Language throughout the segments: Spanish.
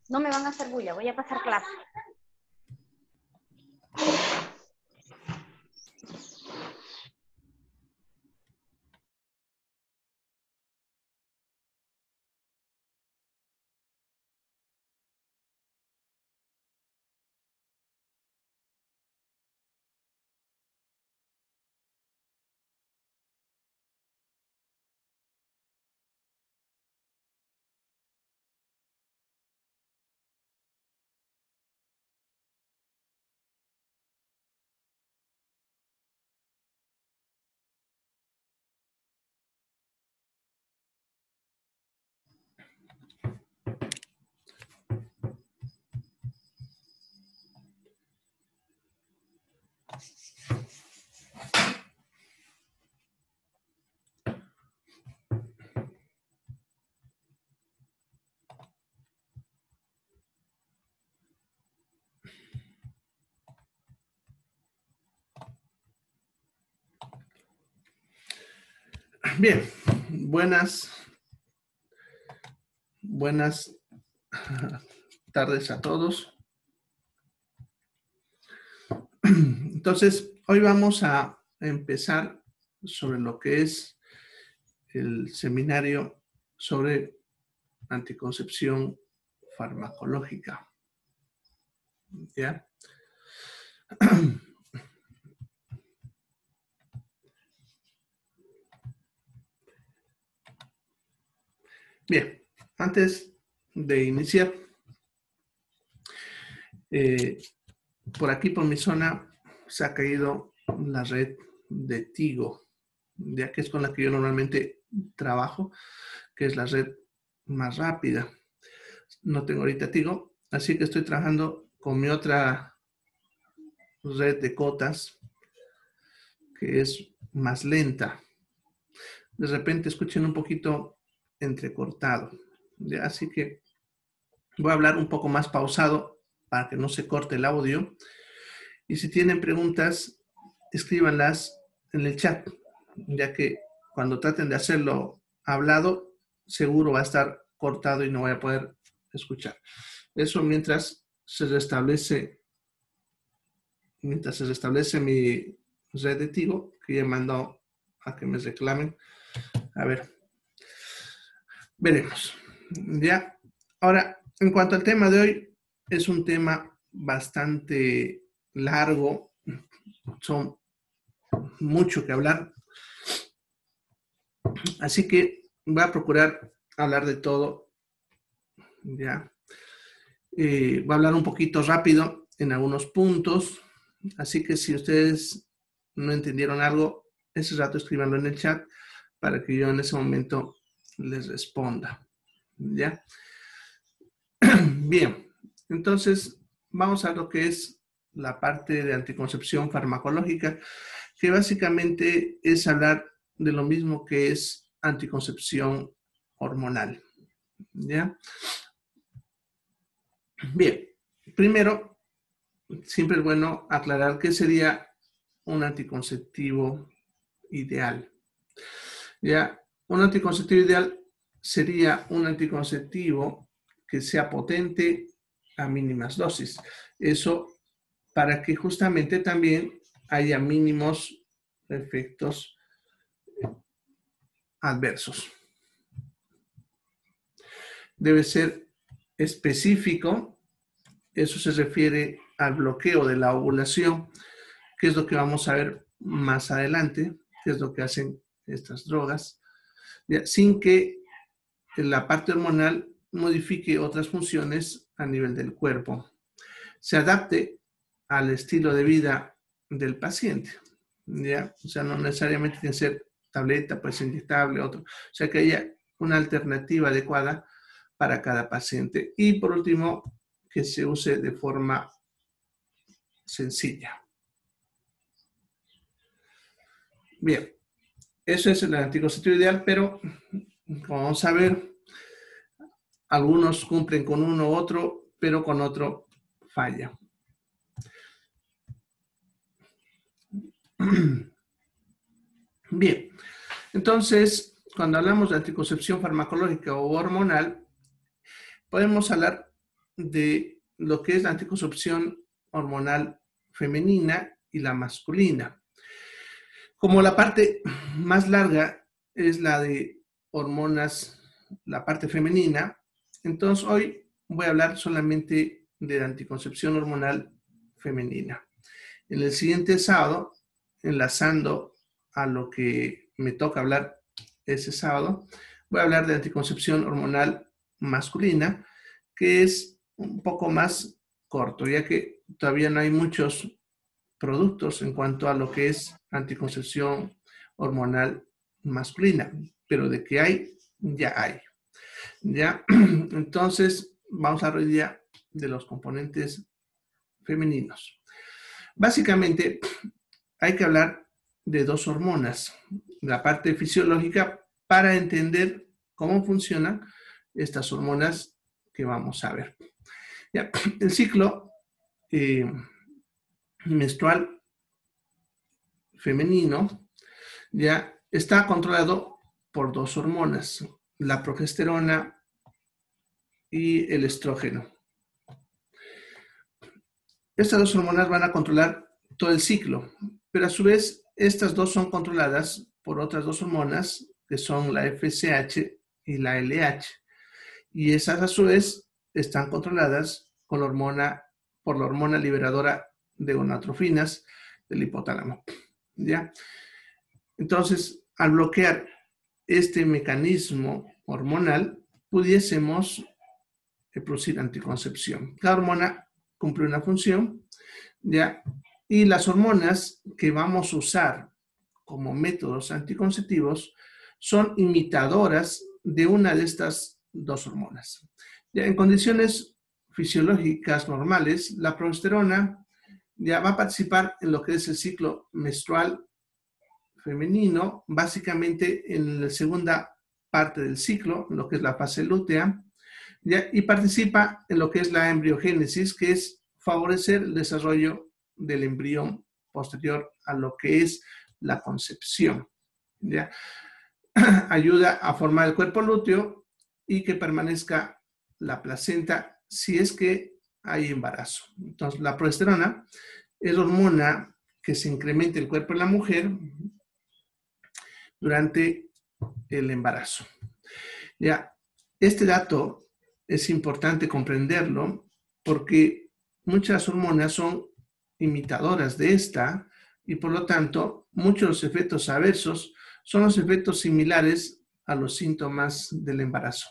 No me van a hacer bulla, voy a pasar clase. Bien, buenas tardes a todos. Entonces, hoy vamos a empezar sobre lo que es el seminario sobre anticoncepción farmacológica. ¿Ya? Bien, antes de iniciar, por aquí, por mi zona, se ha caído la red de Tigo, ya que es con la que yo normalmente trabajo, que es la red más rápida. No tengo ahorita Tigo, así que estoy trabajando con mi otra red de cotas, que es más lenta. De repente escuchen un poquito entrecortado, ¿ya? Así que voy a hablar un poco más pausado para que no se corte el audio. Y si tienen preguntas, escríbanlas en el chat, ya que cuando traten de hacerlo hablado, seguro va a estar cortado y no voy a poder escuchar. Eso mientras se restablece mi red de Tigo, que ya he mandado a que me reclamen. A ver, veremos. Ya. Ahora, en cuanto al tema de hoy, es un tema bastante largo, son mucho que hablar, así que voy a procurar hablar de todo. Ya. Voy a hablar un poquito rápido en algunos puntos, así que si ustedes no entendieron algo, ese rato escríbanlo en el chat para que yo en ese momento les responda. ¿Ya? Bien, entonces vamos a lo que es la parte de anticoncepción farmacológica, que básicamente es hablar de lo mismo que es anticoncepción hormonal. ¿Ya? Bien, primero, siempre es bueno aclarar qué sería un anticonceptivo ideal. ¿Ya? Un anticonceptivo ideal sería un anticonceptivo que sea potente a mínimas dosis. Eso para que justamente también haya mínimos efectos adversos. Debe ser específico Eso se refiere al bloqueo de la ovulación, que es lo que vamos a ver más adelante, que es lo que hacen estas drogas, ¿ya? Sin que la parte hormonal modifique otras funciones a nivel del cuerpo. Se adapte al estilo de vida del paciente, ¿ya? O sea, no necesariamente tiene que ser tableta, pues inyectable, otro. O sea, que haya una alternativa adecuada para cada paciente. Y por último, que se use de forma sencilla. Bien, eso es el anticonceptivo ideal, pero como vamos a ver, algunos cumplen con uno u otro, pero con otro falla. Bien, entonces, cuando hablamos de anticoncepción farmacológica o hormonal, podemos hablar de lo que es la anticoncepción hormonal femenina y la masculina. Como la parte más larga es la de hormonas, la parte femenina, entonces hoy voy a hablar solamente de la anticoncepción hormonal femenina. En el siguiente sábado, enlazando a lo que me toca hablar ese sábado, voy a hablar de anticoncepción hormonal masculina, que es un poco más corto, ya que todavía no hay muchos productos en cuanto a lo que es anticoncepción hormonal masculina, pero de que hay, ya hay. ¿Ya? Entonces, vamos a hablar hoy día de los componentes femeninos. Básicamente, hay que hablar de dos hormonas, la parte fisiológica, para entender cómo funcionan estas hormonas que vamos a ver. ¿Ya? El ciclo menstrual femenino ya está controlado por dos hormonas, la progesterona y el estrógeno. Estas dos hormonas van a controlar todo el ciclo, pero a su vez estas dos son controladas por otras dos hormonas que son la FSH y la LH, y esas a su vez están controladas con por la hormona liberadora de gonadotrofinas del hipotálamo. ¿Ya? Entonces, al bloquear este mecanismo hormonal, pudiésemos producir anticoncepción. Cada hormona cumple una función, ¿ya? Y las hormonas que vamos a usar como métodos anticonceptivos son imitadoras de una de estas dos hormonas. Ya en condiciones fisiológicas normales, la progesterona ya va a participar en lo que es el ciclo menstrual femenino, básicamente en la segunda parte del ciclo, lo que es la fase lútea, ¿ya? Y participa en lo que es la embriogénesis, que es favorecer el desarrollo del embrión posterior a lo que es la concepción, ¿ya? Ayuda a formar el cuerpo lúteo y que permanezca la placenta si es que hay embarazo. Entonces, la progesterona es la hormona que se incrementa el cuerpo de la mujer durante el embarazo. Ya, este dato es importante comprenderlo porque muchas hormonas son imitadoras de esta y por lo tanto muchos de los efectos adversos son los efectos similares a los síntomas del embarazo.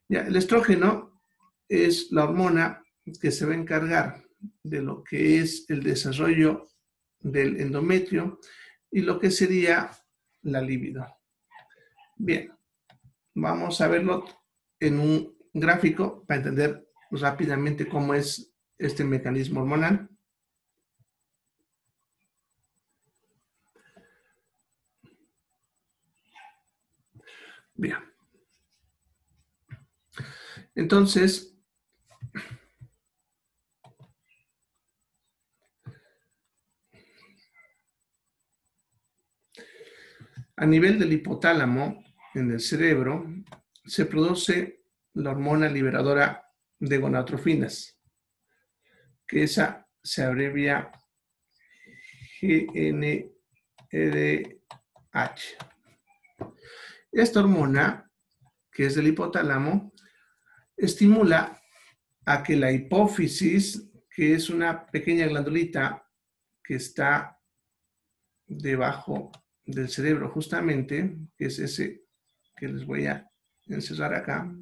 Ya, el estrógeno es la hormona que se va a encargar de lo que es el desarrollo del endometrio y lo que sería la libido. Bien, vamos a verlo en un gráfico para entender rápidamente cómo es este mecanismo hormonal. Bien. Entonces, a nivel del hipotálamo, en el cerebro, se produce la hormona liberadora de gonadotrofinas, que esa se abrevia GnRH. Esta hormona, que es del hipotálamo, estimula a que la hipófisis, que es una pequeña glandulita que está debajo del cerebro justamente, que es ese que les voy a encerrar acá,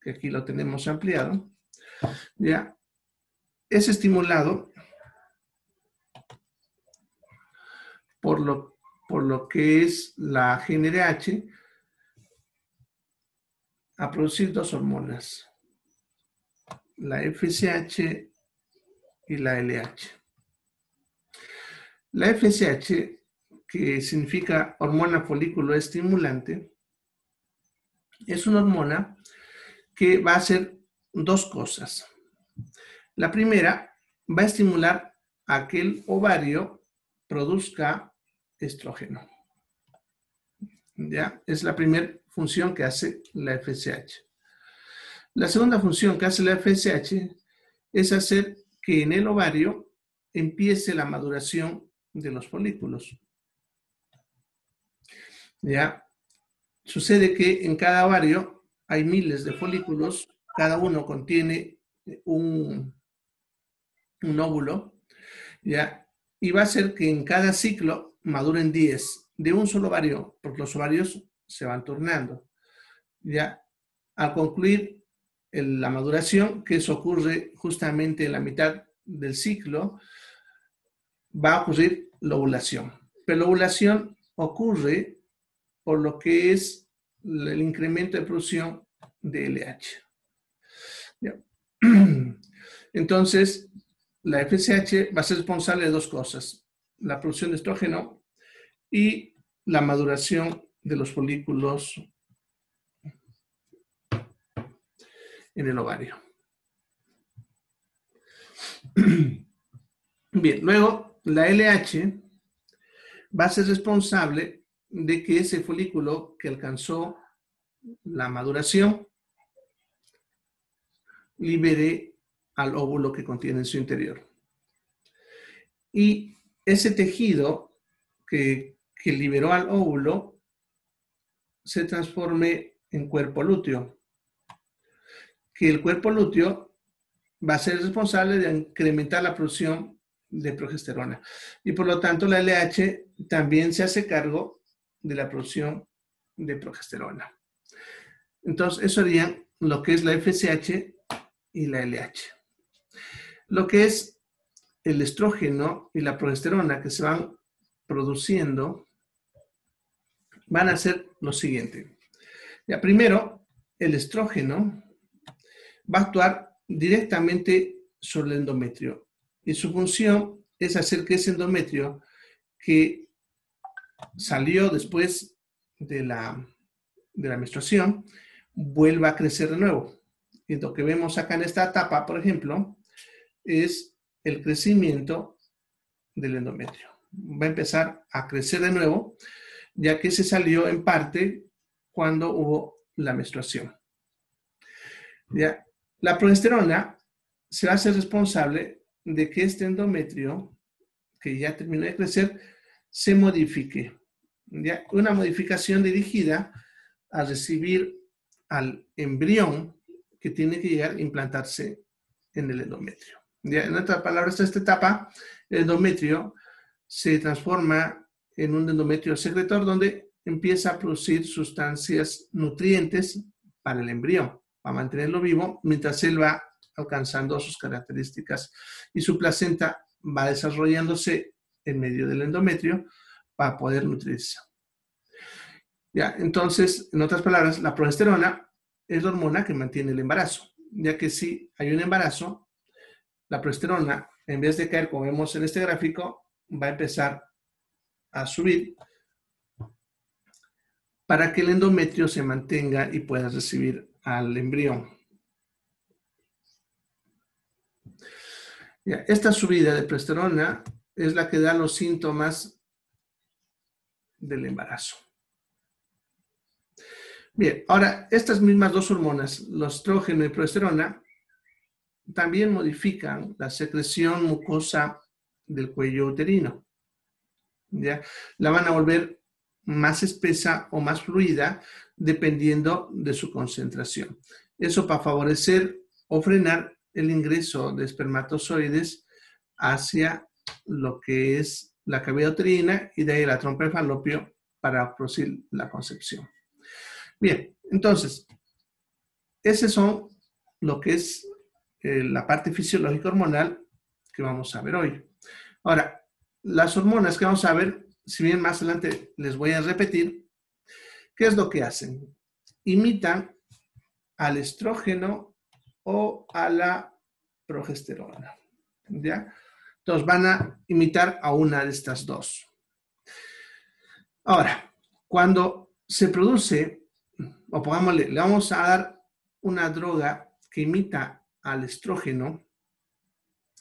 que aquí lo tenemos ampliado, ya, es estimulado por lo que es la GnRH a producir dos hormonas, la FSH y la LH. La FSH, que significa hormona folículo estimulante, es una hormona que va a hacer dos cosas. La primera, va a estimular a que el ovario produzca estrógeno. ¿Ya? Es la primera función que hace la FSH. La segunda función que hace la FSH es hacer que en el ovario empiece la maduración de los folículos. ¿Ya? Sucede que en cada ovario hay miles de folículos, cada uno contiene un óvulo, ¿ya? Y va a ser que en cada ciclo maduren 10 de un solo ovario, porque los ovarios se van turnando. ¿Ya? Al concluir la maduración, que eso ocurre justamente en la mitad del ciclo, va a ocurrir la ovulación. Pero la ovulación ocurre por lo que es el incremento de producción de LH. ¿Ya? Entonces, la FSH va a ser responsable de dos cosas: la producción de estrógeno y la maduración de los folículos en el ovario. Bien, luego la LH va a ser responsable de que ese folículo que alcanzó la maduración libere al óvulo que contiene en su interior. Y ese tejido que liberó al óvulo se transforme en cuerpo lúteo. Que el cuerpo lúteo va a ser responsable de incrementar la producción de progesterona. Y por lo tanto, la LH también se hace cargo de la producción de progesterona. Entonces, eso sería lo que es la FSH y la LH. Lo que es el estrógeno y la progesterona que se van produciendo van a ser lo siguiente. Ya, primero, el estrógeno va a actuar directamente sobre el endometrio y su función es hacer que ese endometrio que salió después de la menstruación vuelva a crecer de nuevo. Y lo que vemos acá en esta etapa, por ejemplo, es el crecimiento del endometrio. Va a empezar a crecer de nuevo, ya que se salió en parte cuando hubo la menstruación. ¿Ya? La progesterona se va a hacer responsable de que este endometrio, que ya terminó de crecer, se modifique. ¿Ya? Una modificación dirigida a recibir al embrión que tiene que llegar a implantarse en el endometrio. ¿Ya? En otras palabras, esta etapa, el endometrio se transforma en un endometrio secretor donde empieza a producir sustancias nutrientes para el embrión, para mantenerlo vivo mientras él va alcanzando sus características y su placenta va desarrollándose en medio del endometrio para poder nutrirse. ¿Ya? Entonces, en otras palabras, la progesterona es la hormona que mantiene el embarazo, ya que si hay un embarazo, la progesterona, en vez de caer, como vemos en este gráfico, va a empezar a subir para que el endometrio se mantenga y pueda recibir al embrión. Ya, esta subida de progesterona es la que da los síntomas del embarazo. Bien, ahora, estas mismas dos hormonas, los estrógeno y progesterona, también modifican la secreción mucosa del cuello uterino. ¿Ya? La van a volver más espesa o más fluida dependiendo de su concentración. Eso para favorecer o frenar el ingreso de espermatozoides hacia lo que es la cavidad uterina y de ahí la trompa de falopio para producir la concepción. Bien, entonces, esos son lo que es la parte fisiológica hormonal que vamos a ver hoy. Ahora, las hormonas que vamos a ver, si bien más adelante les voy a repetir, ¿qué es lo que hacen? Imitan al estrógeno o a la progesterona, ¿ya? Entonces van a imitar a una de estas dos. Ahora, cuando se produce, o pongámosle, le vamos a dar una droga que imita al estrógeno,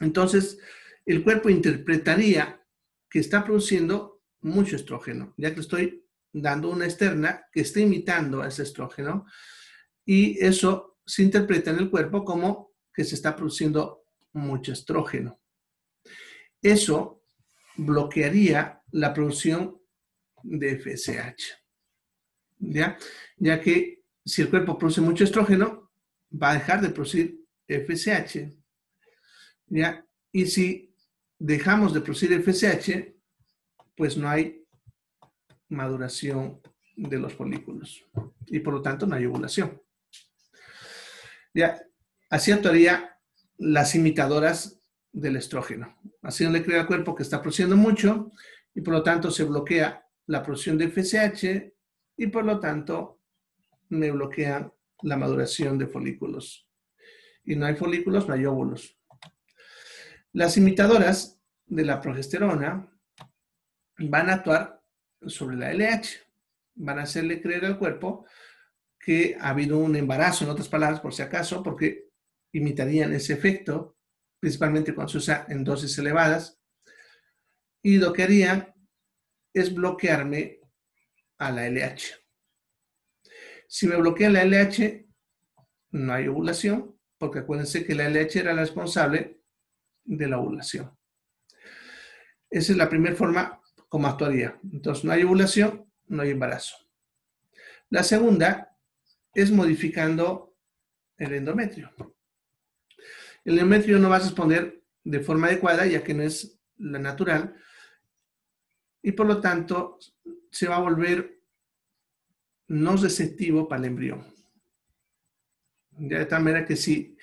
entonces el cuerpo interpretaría que está produciendo mucho estrógeno, ya que estoy dando una externa que está imitando a ese estrógeno, y eso se interpreta en el cuerpo como que se está produciendo mucho estrógeno. Eso bloquearía la producción de FSH, ¿ya? Ya que si el cuerpo produce mucho estrógeno, va a dejar de producir FSH, ¿ya? Y si dejamos de producir FSH, pues no hay maduración de los folículos y por lo tanto no hay ovulación. ¿Ya? Así actuaría las imitadoras del estrógeno. Así no le crea al cuerpo que está produciendo mucho y por lo tanto se bloquea la producción de FSH y por lo tanto me bloquean la maduración de folículos. Y no hay folículos, no hay óvulos. Las imitadoras de la progesterona van a actuar sobre la LH. Van a hacerle creer al cuerpo que ha habido un embarazo, en otras palabras, por si acaso, porque imitarían ese efecto, principalmente cuando se usa en dosis elevadas, y lo que harían es bloquearme a la LH. Si me bloquea la LH, no hay ovulación, porque acuérdense que la LH era la responsable de la ovulación. Esa es la primera forma como actuaría. Entonces, no hay ovulación, no hay embarazo. La segunda es modificando el endometrio. El endometrio no va a responder de forma adecuada, ya que no es la natural, y por lo tanto se va a volver no receptivo para el embrión. De tal manera que si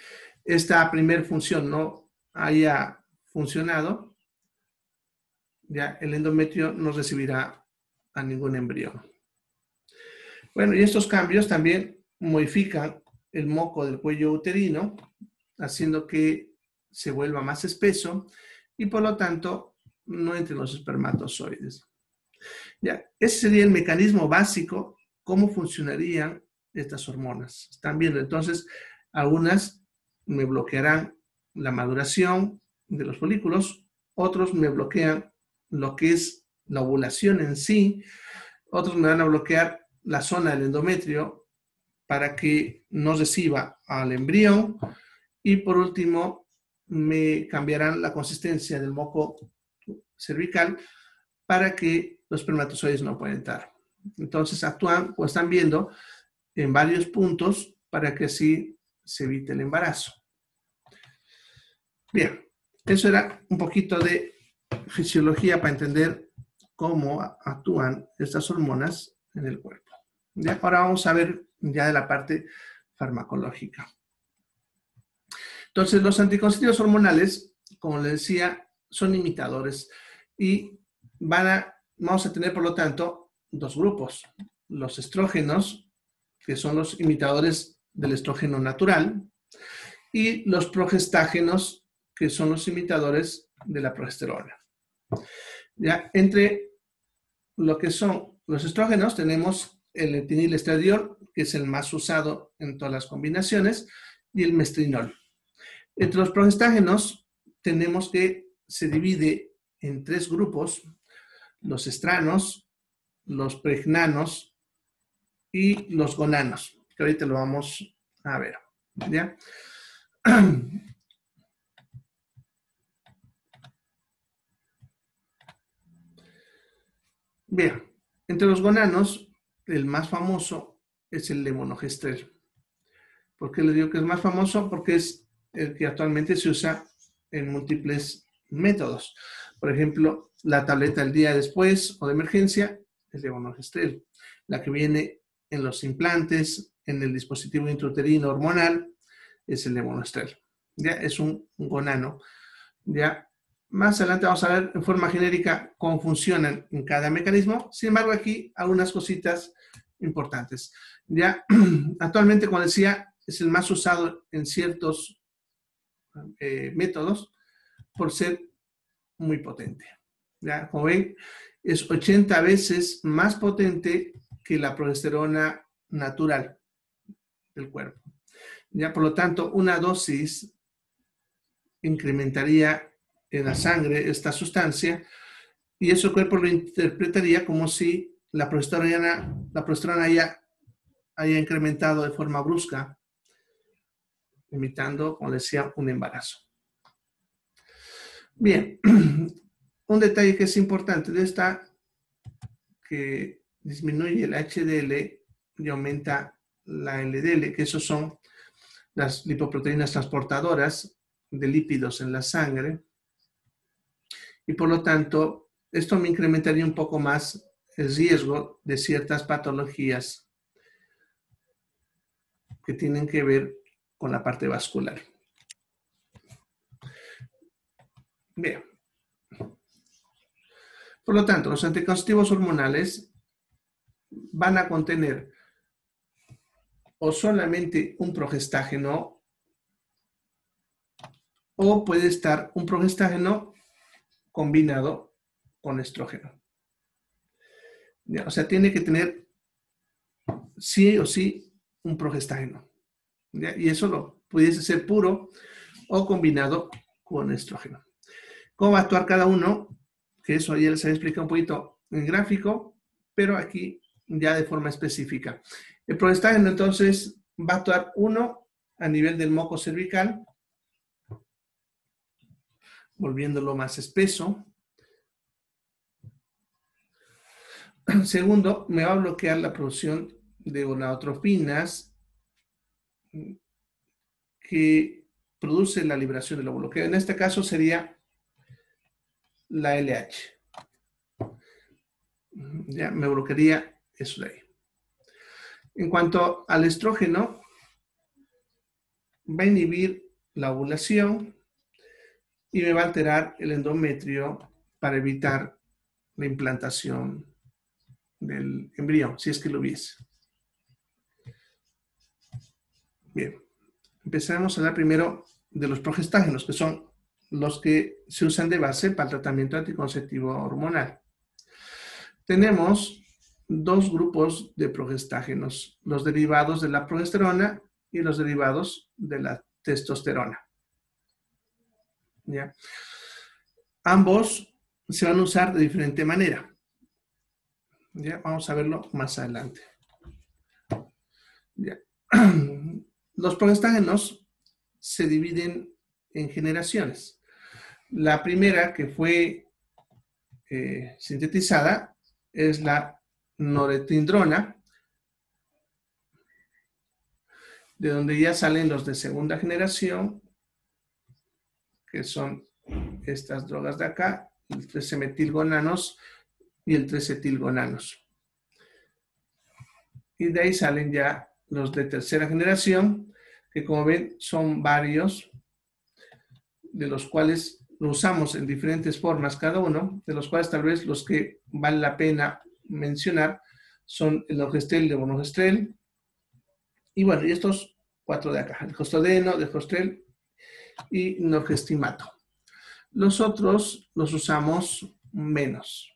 esta primera función no haya funcionado, ya el endometrio no recibirá a ningún embrión. Bueno, y estos cambios también modifican el moco del cuello uterino, haciendo que se vuelva más espeso y por lo tanto no entren los espermatozoides. Ya, ese sería el mecanismo básico, cómo funcionarían estas hormonas. Están viendo, entonces, algunas me bloquearán la maduración de los folículos, otros me bloquean lo que es la ovulación en sí, otros me van a bloquear la zona del endometrio para que no reciba al embrión y por último me cambiarán la consistencia del moco cervical para que los espermatozoides no puedan entrar. Entonces actúan o están viendo en varios puntos para que así se evite el embarazo. Bien, eso era un poquito de fisiología para entender cómo actúan estas hormonas en el cuerpo. ¿Ya? Ahora vamos a ver ya de la parte farmacológica. Entonces, los anticonceptivos hormonales, como les decía, son imitadores y vamos a tener, por lo tanto, dos grupos. Los estrógenos, que son los imitadores del estrógeno natural, y los progestágenos, que son los imitadores de la progesterona. Ya, entre lo que son los estrógenos tenemos el etinilestradiol, que es el más usado en todas las combinaciones, y el mestrinol. Entre los progestágenos tenemos que se divide en tres grupos: los estranos, los pregnanos y los gonanos, que ahorita lo vamos a ver. ¿Ya? Bien, entre los gonanos, el más famoso es el levonorgestrel. ¿Por qué les digo que es más famoso? Porque es el que actualmente se usa en múltiples métodos. Por ejemplo, la tableta el día después o de emergencia es levonorgestrel. La que viene en los implantes, en el dispositivo intrauterino hormonal, es el levonorgestrel. Ya es un gonano. Ya más adelante vamos a ver en forma genérica cómo funcionan en cada mecanismo. Sin embargo, aquí algunas cositas importantes. Ya actualmente, como decía, es el más usado en ciertos métodos por ser muy potente. ¿Ya? Como ven, es 80 veces más potente que la progesterona natural del cuerpo. ¿Ya? Por lo tanto, una dosis incrementaría en la sangre esta sustancia y eso el cuerpo lo interpretaría como si la progesterona haya incrementado de forma brusca, imitando, como decía, un embarazo. Bien, un detalle que es importante de esta, que disminuye el HDL y aumenta la LDL, que esos son las lipoproteínas transportadoras de lípidos en la sangre, y por lo tanto, esto me incrementaría un poco más el riesgo de ciertas patologías que tienen que ver con la parte vascular. Bien. Por lo tanto, los anticonceptivos hormonales van a contener o solamente un progestágeno o puede estar un progestágeno combinado con estrógeno. ¿Ya? O sea, tiene que tener sí o sí un progestágeno. ¿Ya? Y eso lo pudiese ser puro o combinado con estrógeno. ¿Cómo va a actuar cada uno? Que eso ya les había explicado un poquito en gráfico, pero aquí ya de forma específica. El progestágeno entonces va a actuar uno a nivel del moco cervical, volviéndolo más espeso. Segundo, me va a bloquear la producción de gonadotropinas que produce la liberación del óvulo, que en este caso sería la LH. Ya me bloquearía eso de ahí. En cuanto al estrógeno, va a inhibir la ovulación y me va a alterar el endometrio para evitar la implantación del embrión, si es que lo hubiese. Bien, empezaremos a hablar primero de los progestágenos, que son los que se usan de base para el tratamiento anticonceptivo hormonal. Tenemos dos grupos de progestágenos, los derivados de la progesterona y los derivados de la testosterona. ¿Ya? Ambos se van a usar de diferente manera. ¿Ya? Vamos a verlo más adelante. ¿Ya? Los progestágenos se dividen en generaciones. La primera que fue sintetizada es la norepinefrina, de donde ya salen los de segunda generación, que son estas drogas de acá, el 3-metilgonanos y el 3-etilgonanos. Y de ahí salen ya los de tercera generación, que como ven son varios, de los cuales lo usamos en diferentes formas cada uno, de los cuales tal vez los que vale la pena mencionar son el norgestrel, el levonorgestrel, y bueno, y estos cuatro de acá, el costodeno, dejostrel y norgestimato. Los otros los usamos menos.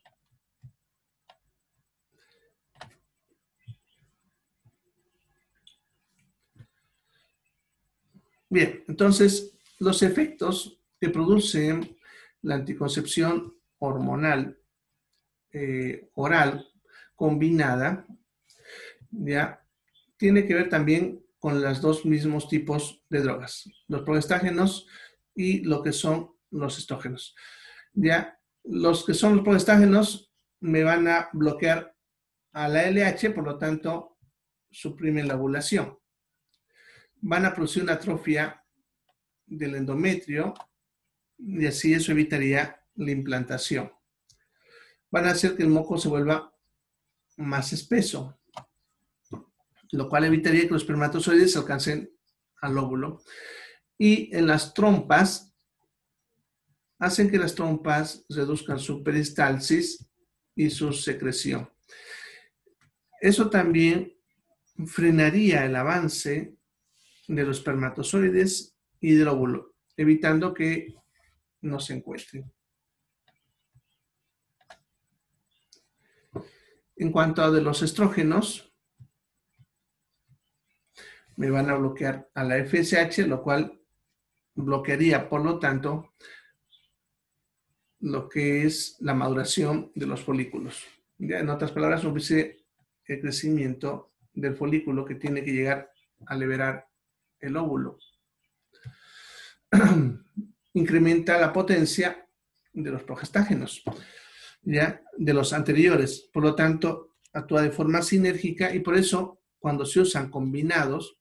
Bien, entonces los efectos que produce la anticoncepción hormonal oral combinada ya tiene que ver también con los dos mismos tipos de drogas, los progestágenos y lo que son los estrógenos. Ya los que son los progestágenos me van a bloquear a la LH, por lo tanto suprimen la ovulación. Van a producir una atrofia del endometrio y así eso evitaría la implantación. Van a hacer que el moco se vuelva más espeso, lo cual evitaría que los espermatozoides alcancen al óvulo. Y en las trompas, hacen que las trompas reduzcan su peristalsis y su secreción. Eso también frenaría el avance de los espermatozoides y del óvulo, evitando que no se encuentren. En cuanto a de los estrógenos, me van a bloquear a la FSH, lo cual bloquearía, por lo tanto, lo que es la maduración de los folículos. Ya, en otras palabras, ofrece el crecimiento del folículo que tiene que llegar a liberar el óvulo. Incrementa la potencia de los progestágenos, ya, de los anteriores. Por lo tanto, actúa de forma sinérgica y por eso, cuando se usan combinados,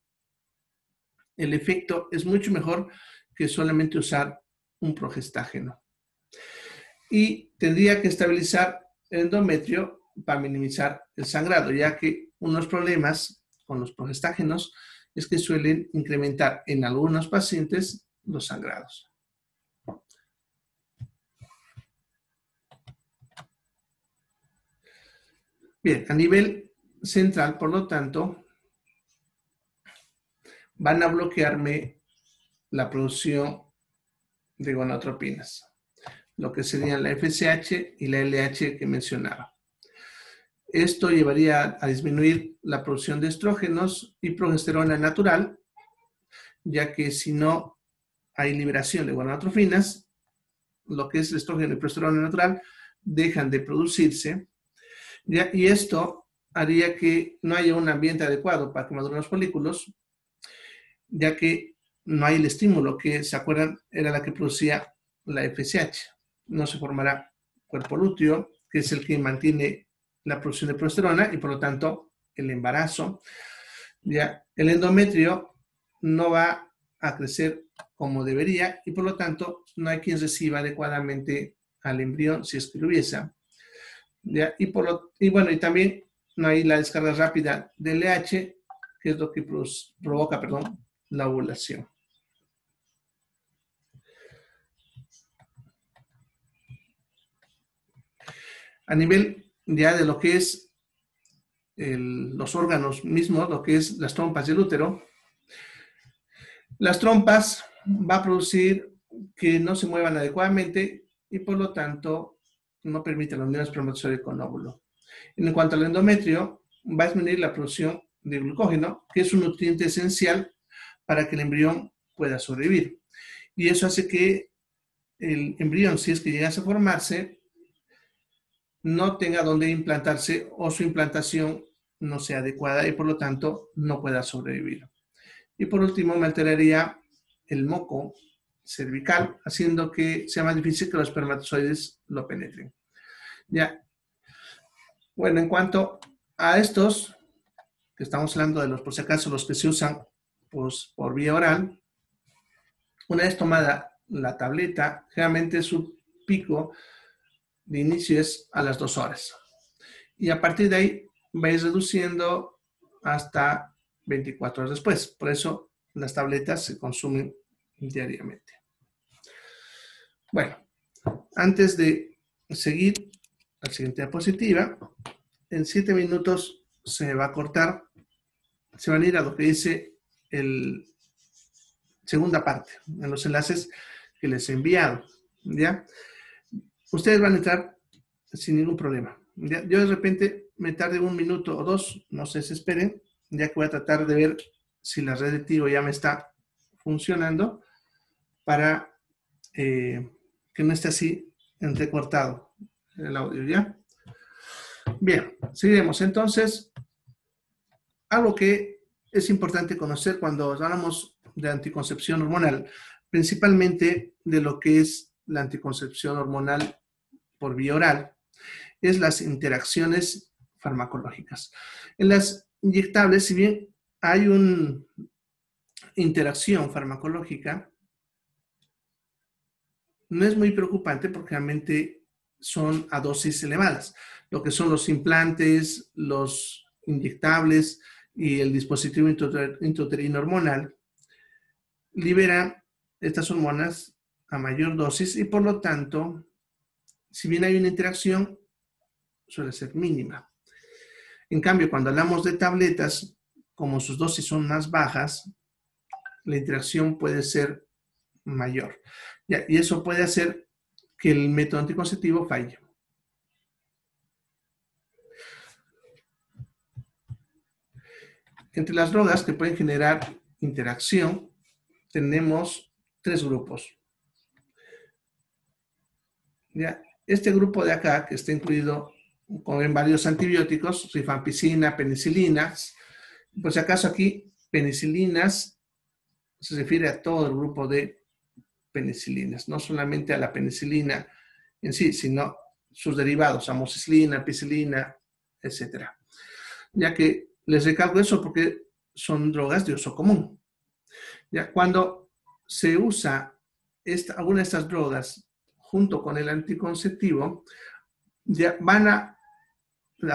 el efecto es mucho mejor que solamente usar un progestágeno. Y tendría que estabilizar el endometrio para minimizar el sangrado, ya que unos problemas con los progestágenos es que suelen incrementar en algunos pacientes los sangrados. Bien, a nivel central, por lo tanto, van a bloquearme la producción de gonadotropinas, lo que serían la FSH y la LH que mencionaba. Esto llevaría a disminuir la producción de estrógenos y progesterona natural, ya que si no hay liberación de gonadotropinas, lo que es el estrógeno y progesterona natural dejan de producirse, ¿ya? Y esto haría que no haya un ambiente adecuado para que maduren los folículos, ya que no hay el estímulo que, ¿se acuerdan?, era la que producía la FSH. No se formará cuerpo lúteo, que es el que mantiene la producción de progesterona y por lo tanto el embarazo. Ya, el endometrio no va a crecer como debería y por lo tanto no hay quien reciba adecuadamente al embrión si es que lo hubiese. ¿Ya? Y también no hay la descarga rápida del LH, que es lo que provoca la ovulación. A nivel ya de lo que es los órganos mismos, lo que es las trompas del útero, las trompas va a producir que no se muevan adecuadamente y por lo tanto no permite la unión espermatozoide con óvulo. En cuanto al endometrio, va a disminuir la producción de glucógeno, que es un nutriente esencial para que el embrión pueda sobrevivir. Y eso hace que el embrión, si es que llegase a formarse, no tenga dónde implantarse o su implantación no sea adecuada y por lo tanto no pueda sobrevivir. Y por último, me alteraría el moco cervical, haciendo que sea más difícil que los espermatozoides lo penetren. Ya. Bueno, en cuanto a estos, que estamos hablando de los, por si acaso, los que se usan pues, por vía oral, una vez tomada la tableta, generalmente su pico de inicio es a las 2 horas. Y a partir de ahí vais reduciendo hasta 24 horas después. Por eso las tabletas se consumen diariamente. Bueno, antes de seguir a la siguiente diapositiva, en 7 minutos se va a cortar, se van a ir a lo que dice el segunda parte, en los enlaces que les he enviado, ¿ya? Ustedes van a entrar sin ningún problema. ¿Ya? Yo de repente me tarde 1 minuto o 2, no se desesperen, ya que voy a tratar de ver si la red de Tigo ya me está funcionando para que no esté así entrecortado el audio, ¿ya? Bien, seguiremos. Entonces, algo que es importante conocer cuando hablamos de anticoncepción hormonal, principalmente de lo que es la anticoncepción hormonal por vía oral, es las interacciones farmacológicas. En las inyectables, si bien hay una interacción farmacológica, no es muy preocupante porque realmente son a dosis elevadas. Lo que son los implantes, los inyectables y el dispositivo intrauterino hormonal liberan estas hormonas a mayor dosis y por lo tanto, si bien hay una interacción, suele ser mínima. En cambio, cuando hablamos de tabletas, como sus dosis son más bajas, la interacción puede ser mayor. Y eso puede hacer que el método anticonceptivo falle. Entre las drogas que pueden generar interacción, tenemos 3 grupos. ¿Ya? Este grupo de acá, que está incluido en varios antibióticos, rifampicina, penicilinas, por si acaso aquí, penicilinas se refiere a todo el grupo de penicilinas, no solamente a la penicilina en sí, sino sus derivados, amoxicilina, ampicilina, etc. Ya que les recalco eso porque son drogas de uso común. Ya cuando se usa alguna de estas drogas junto con el anticonceptivo, ya van a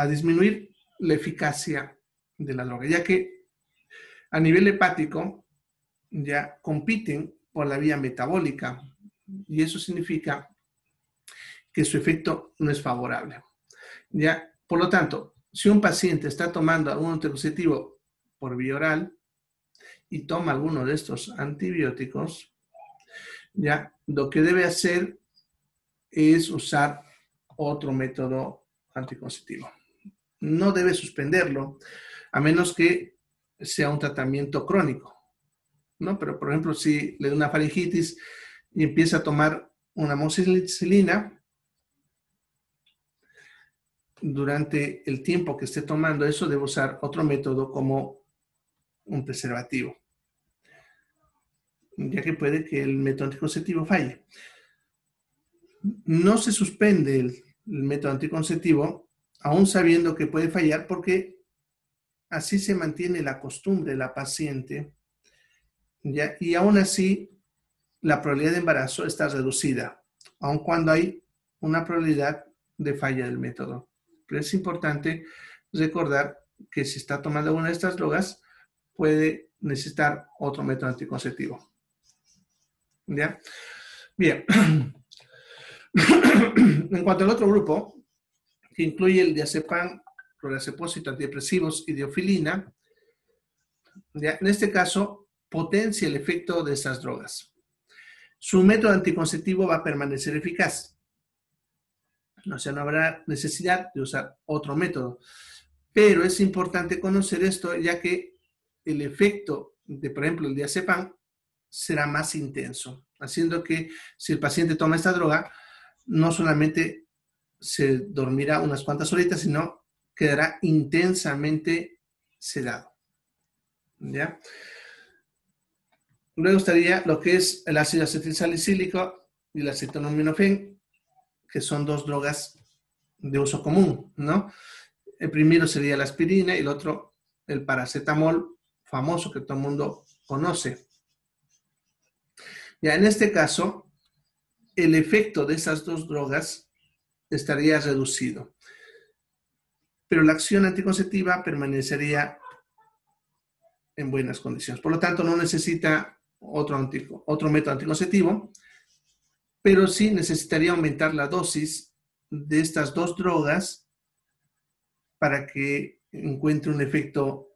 disminuir la eficacia de la droga, ya que a nivel hepático ya compiten por la vía metabólica y eso significa que su efecto no es favorable. Ya, por lo tanto, si un paciente está tomando un anticonceptivo por vía oral y toma alguno de estos antibióticos, ya lo que debe hacer es usar otro método anticonceptivo. No debe suspenderlo, a menos que sea un tratamiento crónico, ¿no? Pero, por ejemplo, si le da una faringitis y empieza a tomar una amoxicilina, durante el tiempo que esté tomando eso, debe usar otro método como un preservativo, ya que puede que el método anticonceptivo falle. No se suspende el método anticonceptivo, aún sabiendo que puede fallar, porque así se mantiene la costumbre de la paciente, ¿ya? Y aún así la probabilidad de embarazo está reducida, aun cuando hay una probabilidad de falla del método. Pero es importante recordar que si está tomando alguna de estas drogas, puede necesitar otro método anticonceptivo. ¿Ya? Bien. En cuanto al otro grupo, que incluye el diazepam, clorazepósito, antidepresivos y diofilina, ¿ya? En este caso, potencia el efecto de esas drogas. Su método anticonceptivo va a permanecer eficaz. O sea, no habrá necesidad de usar otro método. Pero es importante conocer esto, ya que el efecto de, por ejemplo, el diazepam será más intenso, haciendo que si el paciente toma esta droga, no solamente se dormirá unas cuantas horitas, sino quedará intensamente sedado. ¿Ya? Luego estaría lo que es el ácido acetilsalicílico y el acetaminofén, que son 2 drogas de uso común, ¿no? El primero sería la aspirina y el otro el paracetamol famoso que todo el mundo conoce. Ya en este caso, el efecto de esas 2 drogas estaría reducido, pero la acción anticonceptiva permanecería en buenas condiciones. Por lo tanto, no necesita otro método anticonceptivo, pero sí necesitaría aumentar la dosis de estas 2 drogas para que encuentre un efecto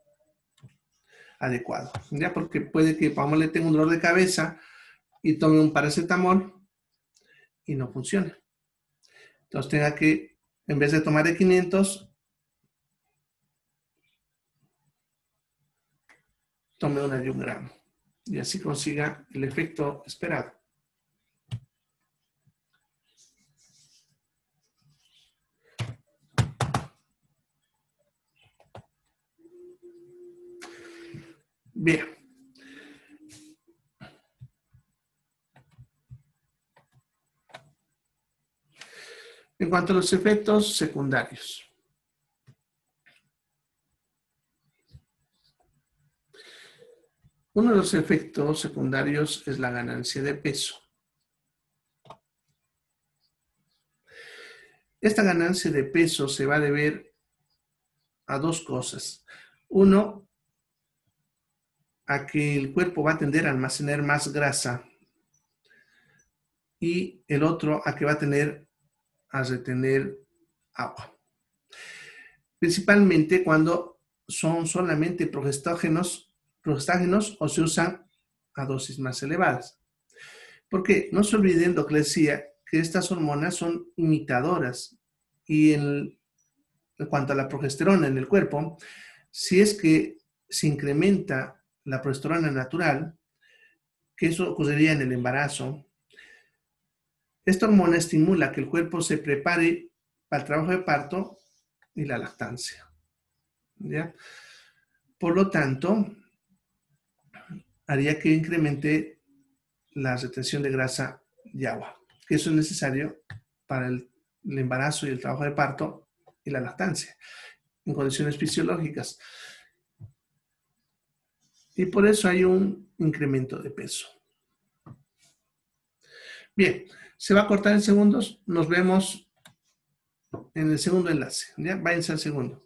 adecuado. ¿Ya? Porque puede que, vamos, le tenga un dolor de cabeza y tome un paracetamol y no funcione. Entonces tenga que, en vez de tomar de 500, tome una de 1 gramo y así consiga el efecto esperado. Bien. En cuanto a los efectos secundarios. Uno de los efectos secundarios es la ganancia de peso. esta ganancia de peso se va a deber a dos cosas. Uno, a que el cuerpo va a tender a almacenar más grasa, y el otro a que va a tener a retener agua. Principalmente cuando son solamente progestágenos o se usan a dosis más elevadas. Porque no se olviden lo que les decía, que estas hormonas son imitadoras, y en cuanto a la progesterona en el cuerpo, si es que se incrementa la progesterona natural, que eso ocurriría en el embarazo, esta hormona estimula que el cuerpo se prepare para el trabajo de parto y la lactancia, ¿ya? Por lo tanto, haría que incremente la retención de grasa y agua, que eso es necesario para el embarazo y el trabajo de parto y la lactancia, en condiciones fisiológicas. Y por eso hay un incremento de peso. Bien, se va a cortar en segundos. Nos vemos en el segundo enlace. ¿Ya? Váyanse al segundo.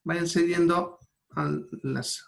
Váyanse yendo al enlace.